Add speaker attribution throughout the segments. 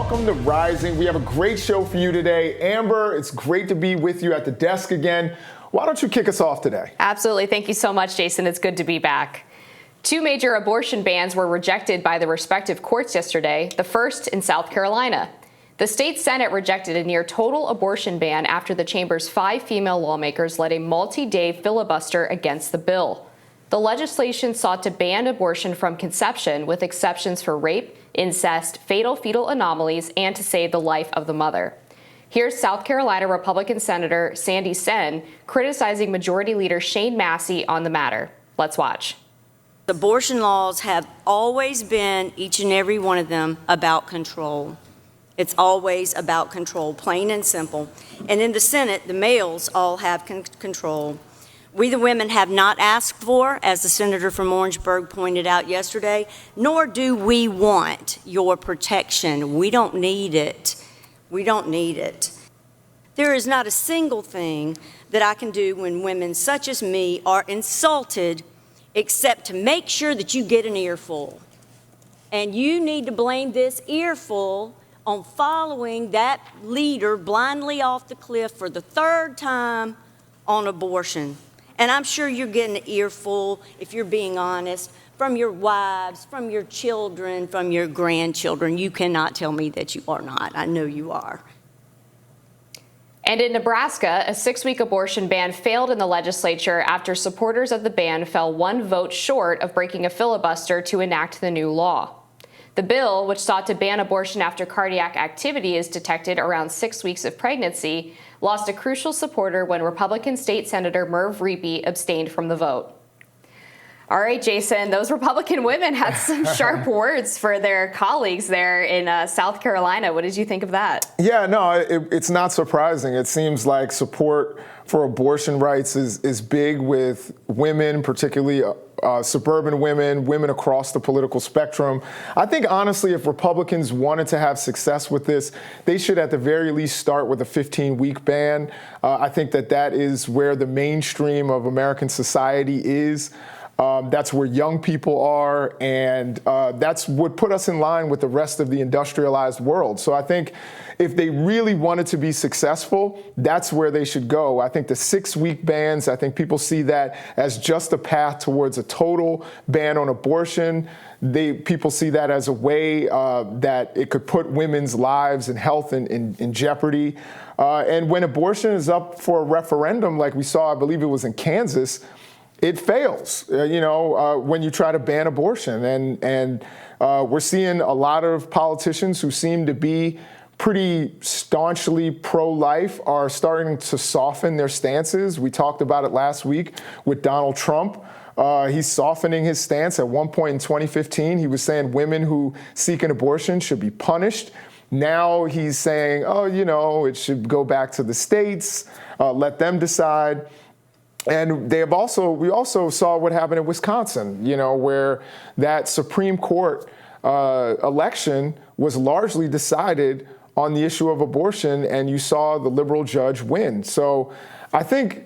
Speaker 1: Welcome to Rising. We have a great show for you today. Amber, it's great to be with you at the desk again. Why don't you kick us off today?
Speaker 2: Absolutely. Thank you so much, Jason. It's good to be back. Two major abortion bans were rejected by the respective courts yesterday, the first in South Carolina. The state Senate rejected a near total abortion ban after the chamber's 5 female lawmakers led a multi-day filibuster against the bill. The legislation sought to ban abortion from conception with exceptions for rape, incest, fatal fetal anomalies, and to save the life of the mother. Here's South Carolina Republican Senator Sandy Senn criticizing Majority Leader Shane Massey on the matter. Let's watch.
Speaker 3: Abortion laws have always been, each and every one of them, about control. It's always about control, plain and simple. And in the Senate, the males all have control. We, the women, have not asked for, as the senator from Orangeburg pointed out yesterday, nor do we want your protection. We don't need it. We don't need it. There is not a single thing that I can do when women such as me are insulted except to make sure that you get an earful. And you need to blame this earful on following that leader blindly off the cliff for the 3rd time on abortion. And I'm sure you're getting an earful, if you're being honest, from your wives, from your children, from your grandchildren. You cannot tell me that you are not. I know you are.
Speaker 2: And in Nebraska, a 6-week abortion ban failed in the legislature after supporters of the ban fell 1 vote short of breaking a filibuster to enact the new law. The bill, which sought to ban abortion after cardiac activity is detected around 6 weeks of pregnancy, lost a crucial supporter when Republican State Senator Merv Reapy abstained from the vote. All right, Jason, those Republican women had some sharp words for their colleagues there in South Carolina. What did you think of that?
Speaker 1: Yeah, no, it's not surprising. It seems like support for abortion rights is big with women, particularly suburban women across the political spectrum. I think, honestly, if Republicans wanted to have success with this, they should at the very least start with a 15-week ban. I think that is where the mainstream of American society is. That's where young people are, and that's what put us in line with the rest of the industrialized world. So I think if they really wanted to be successful, that's where they should go. I think the 6-week bans, I think people see that as just a path towards a total ban on abortion. People see that as a way that it could put women's lives and health in jeopardy. And when abortion is up for a referendum, like we saw, I believe it was in Kansas, it fails, when you try to ban abortion. And we're seeing a lot of politicians who seem to be pretty staunchly pro-life are starting to soften their stances. We talked about it last week with Donald Trump. He's softening his stance. At one point in 2015, he was saying women who seek an abortion should be punished. Now he's saying, it should go back to the states, let them decide. And we also saw what happened in Wisconsin, where that Supreme Court election was largely decided on the issue of abortion, and you saw the liberal judge win. So I think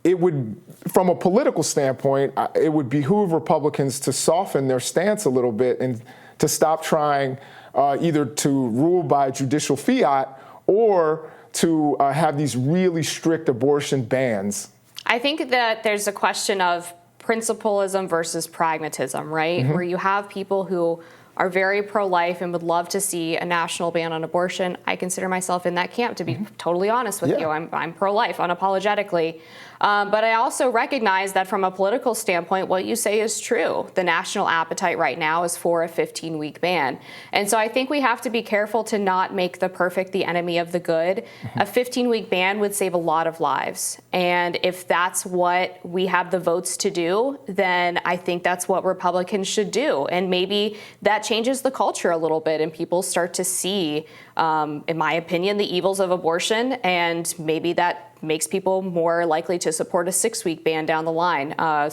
Speaker 1: it would, from a political standpoint, it would behoove Republicans to soften their stance a little bit and to stop trying either to rule by judicial fiat or to have these really strict abortion bans.
Speaker 2: I think that there's a question of principalism versus pragmatism, right? Mm-hmm. Where you have people who are very pro-life and would love to see a national ban on abortion. I consider myself in that camp, to be totally honest with you. I'm pro-life unapologetically. But I also recognize that from a political standpoint, what you say is true. The national appetite right now is for a 15-week ban. And so I think we have to be careful to not make the perfect the enemy of the good. A 15-week ban would save a lot of lives. And if that's what we have the votes to do, then I think that's what Republicans should do. And maybe that changes the culture a little bit and people start to see, in my opinion, the evils of abortion, and maybe that makes people more likely to support a 6-week ban down the line. I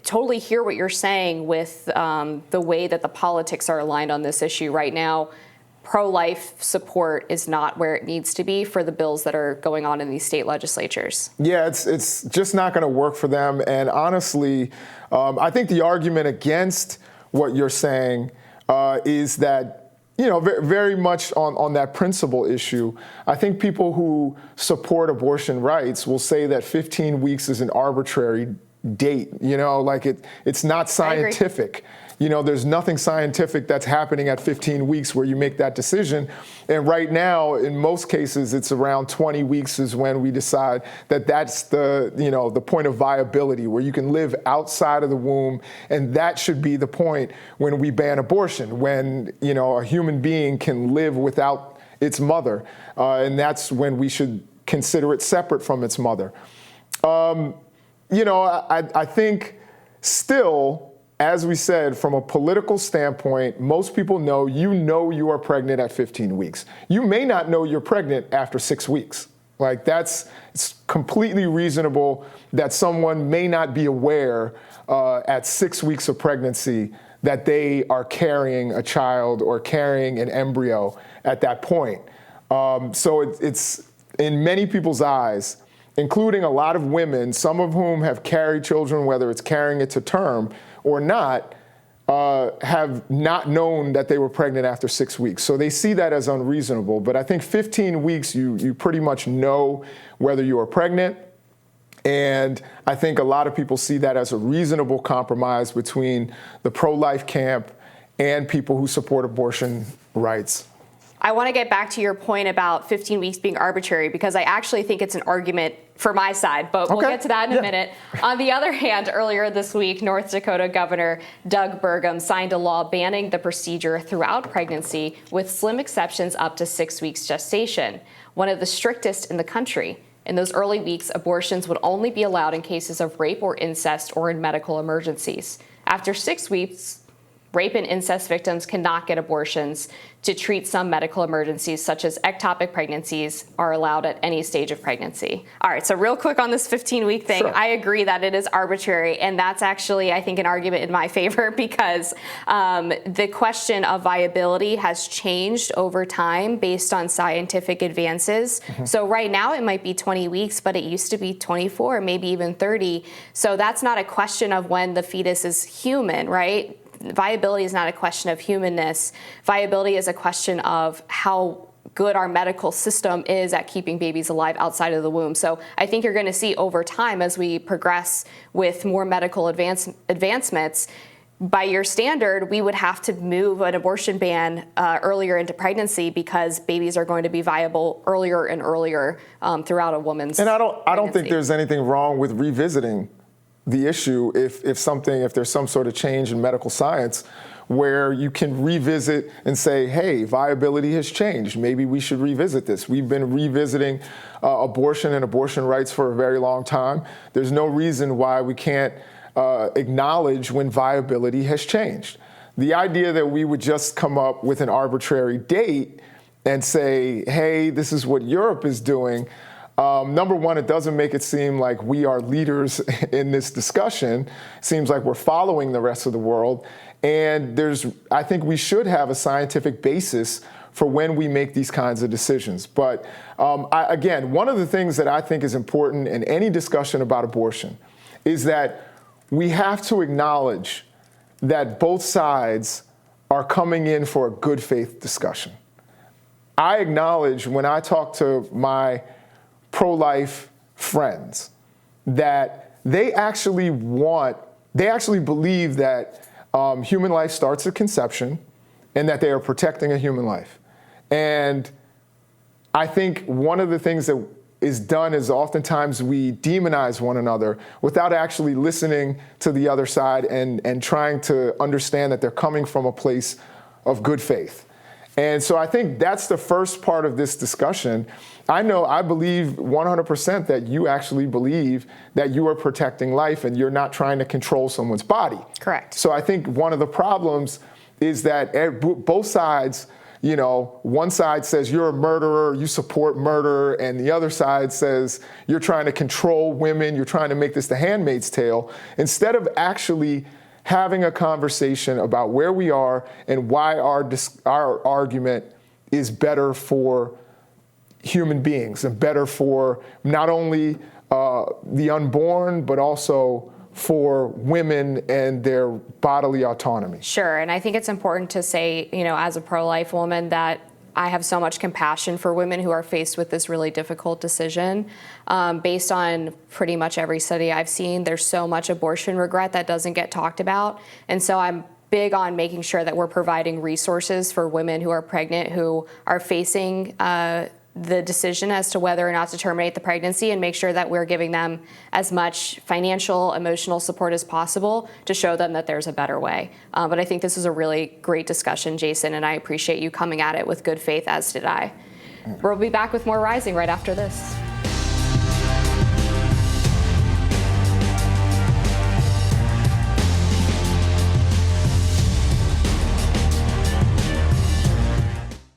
Speaker 2: totally hear what you're saying with the way that the politics are aligned on this issue right now. Pro-life support is not where it needs to be for the bills that are going on in these state legislatures. Yeah,
Speaker 1: it's just not going to work for them. And honestly, I think the argument against what you're saying is that, very much on that principle issue, I think people who support abortion rights will say that 15 weeks is an arbitrary date, it's not scientific. There's nothing scientific that's happening at 15 weeks where you make that decision. And right now, in most cases, it's around 20 weeks is when we decide that that's the point of viability, where you can live outside of the womb. And that should be the point when we ban abortion, when, a human being can live without its mother. And that's when we should consider it separate from its mother. I think still, as we said, from a political standpoint, most people know you are pregnant at 15 weeks. You may not know you're pregnant after 6 weeks. It's completely reasonable that someone may not be aware at 6 weeks of pregnancy that they are carrying a child or carrying an embryo at that point. So it's in many people's eyes, including a lot of women, some of whom have carried children, whether it's carrying it to term or not, have not known that they were pregnant after 6 weeks. So they see that as unreasonable. But I think 15 weeks, you pretty much know whether you are pregnant. And I think a lot of people see that as a reasonable compromise between the pro-life camp and people who support abortion rights.
Speaker 2: I want to get back to your point about 15 weeks being arbitrary, because I actually think it's an argument for my side, but we'll get to that in a minute. On the other hand, earlier this week, North Dakota Governor Doug Burgum signed a law banning the procedure throughout pregnancy, with slim exceptions up to 6 weeks gestation, one of the strictest in the country. In those early weeks, abortions would only be allowed in cases of rape or incest or in medical emergencies. After 6 weeks, rape and incest victims cannot get abortions. To treat some medical emergencies, such as ectopic pregnancies, are allowed at any stage of pregnancy. All right, so real quick on this 15-week thing, sure. I agree that it is arbitrary, and that's actually, I think, an argument in my favor, because the question of viability has changed over time based on scientific advances. Mm-hmm. So right now it might be 20 weeks, but it used to be 24, maybe even 30. So that's not a question of when the fetus is human, right? Viability is not a question of humanness. Viability is a question of how good our medical system is at keeping babies alive outside of the womb. So I think you're going to see over time, as we progress with more medical advancements, by your standard, we would have to move an abortion ban earlier into pregnancy, because babies are going to be viable earlier and earlier throughout a woman's
Speaker 1: And I don't think there's anything wrong with revisiting the issue if there's some sort of change in medical science where you can revisit and say, hey, viability has changed. Maybe we should revisit this. We've been revisiting abortion and abortion rights for a very long time. There's no reason why we can't acknowledge when viability has changed. The idea that we would just come up with an arbitrary date and say, hey, this is what Europe is doing. Number one, it doesn't make it seem like we are leaders in this discussion. It seems like we're following the rest of the world. And I think we should have a scientific basis for when we make these kinds of decisions. But again, one of the things that I think is important in any discussion about abortion is that we have to acknowledge that both sides are coming in for a good faith discussion. I acknowledge, when I talk to my pro-life friends, that they actually believe that human life starts at conception and that they are protecting a human life. And I think one of the things that is done is oftentimes we demonize one another without actually listening to the other side and trying to understand that they're coming from a place of good faith. And so I think that's the first part of this discussion. I believe 100% that you actually believe that you are protecting life and you're not trying to control someone's body.
Speaker 2: Correct.
Speaker 1: So I think one of the problems is that both sides, one side says you're a murderer, you support murder, and the other side says you're trying to control women, you're trying to make this the Handmaid's Tale, instead of actually having a conversation about where we are and why our argument is better for human beings and better for not only the unborn, but also for women and their bodily autonomy.
Speaker 2: Sure, and I think it's important to say, as a pro-life woman, that I have so much compassion for women who are faced with this really difficult decision. Based on pretty much every study I've seen, there's so much abortion regret that doesn't get talked about. And so I'm big on making sure that we're providing resources for women who are pregnant, who are facing the decision as to whether or not to terminate the pregnancy, and make sure that we're giving them as much financial, emotional support as possible to show them that there's a better way. But I think this is a really great discussion, Jason, and I appreciate you coming at it with good faith, as did I. We'll be back with more Rising right after this.